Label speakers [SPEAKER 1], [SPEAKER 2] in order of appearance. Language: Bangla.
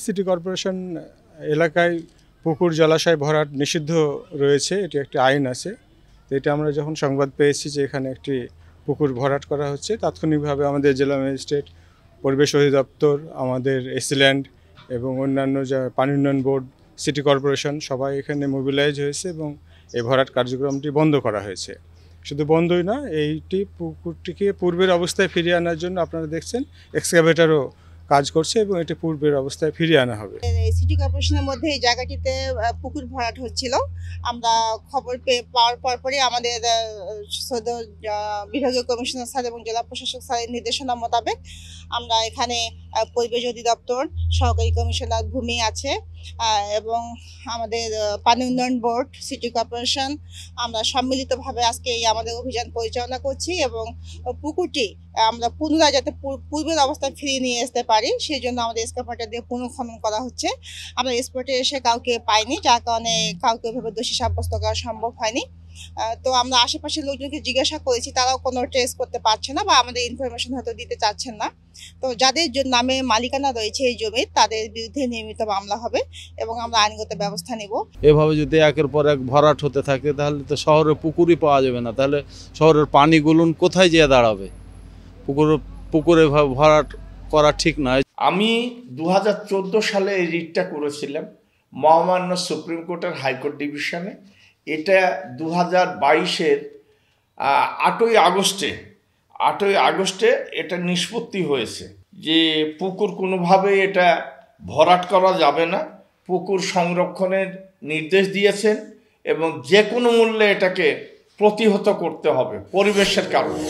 [SPEAKER 1] সিটি কর্পোরেশন এলাকায় পুকুর জলাশয় ভরাট নিষিদ্ধ রয়েছে, এটি একটি আইন আছে। তো এটা আমরা যখন সংবাদ পেয়েছি যে এখানে একটি পুকুর ভরাট করা হচ্ছে, তাৎক্ষণিকভাবে আমাদের জেলা ম্যাজিস্ট্রেট, পরিবেশ অধিদপ্তর, আমাদের এসিল্যান্ড এবং অন্যান্য যা পানি উন্নয়ন বোর্ড, সিটি কর্পোরেশন সবাই এখানে মোবিলাইজ হয়েছে এবং এই ভরাট কার্যক্রমটি বন্ধ করা হয়েছে। শুধু বন্ধই না, এইটি পুকুরটিকে পূর্বের অবস্থায় ফিরিয়ে আনার জন্য আপনারা দেখছেন এক্সকাভেটরও কাজ করছে এবং এটি পূর্বের অবস্থায় ফিরিয়ে আনা হবে।
[SPEAKER 2] সিটি কর্পোরেশনের মধ্যে এই জায়গাটিতে পুকুর ভরাট হচ্ছিল। আমরা খবর পাওয়ার পরপরই আমাদের সদর বিভাগীয় কমিশনার স্যার এবং জেলা প্রশাসক স্যারের নির্দেশনা মোতাবেক আমরা এখানে পরিবেশ অধিদপ্তর, সহকারী কমিশনার ভূমি আছে এবং আমাদের পানি উন্নয়ন বোর্ড, সিটি কর্পোরেশন, আমরা সম্মিলিতভাবে আজকে এই আমাদের অভিযান পরিচালনা করছি এবং পুকুরটি আমরা পুনরায় যাতে পূর্বের অবস্থায় ফিরিয়ে নিয়ে আসতে পারি সেই জন্য আমাদের এক্সকাভেটর দিয়ে পুনঃখনন করা হচ্ছে। আমরা স্পটে এসে কাউকে পাইনি, যার কারণে কাউকে ওইভাবে দোষী সাব্যস্ত করা সম্ভব হয়নি। তো আমরা আশেপাশের লোকজনকে জিজ্ঞাসা করেছি, তারাও কোনো ট্রেস করতে পারছে না বা আমাদের ইনফরমেশন হয়তো দিতে চাচ্ছেন না। তো যাদের নামে মালিকানা রয়েছে এই জমির, তাদের বিরুদ্ধে নিয়মিত মামলা হবে এবং আমরা আইনগত ব্যবস্থা নেব।
[SPEAKER 3] এভাবে যদি একের পর এক ভরাট হতে থাকে তাহলে তো শহরে পুকুরই পাওয়া যাবে না, তাহলে শহরের পানিগুলো কোথায় যেয়ে দাঁড়াবে? পুকুরে ভরাট করা ঠিক নয়।
[SPEAKER 4] আমি 2014 সালে এই রিটটা করেছিলাম মহামান্য সুপ্রিম কোর্টের হাইকোর্ট ডিভিশনে। এটা 2022-এর 8ই আগস্টে এটা নিষ্পত্তি হয়েছে যে পুকুর কোনোভাবে এটা ভরাট করা যাবে না, পুকুর সংরক্ষণের নির্দেশ দিয়েছেন এবং যে কোনো মূল্যে এটাকে প্রতিহত করতে হবে পরিবেশের কারণে।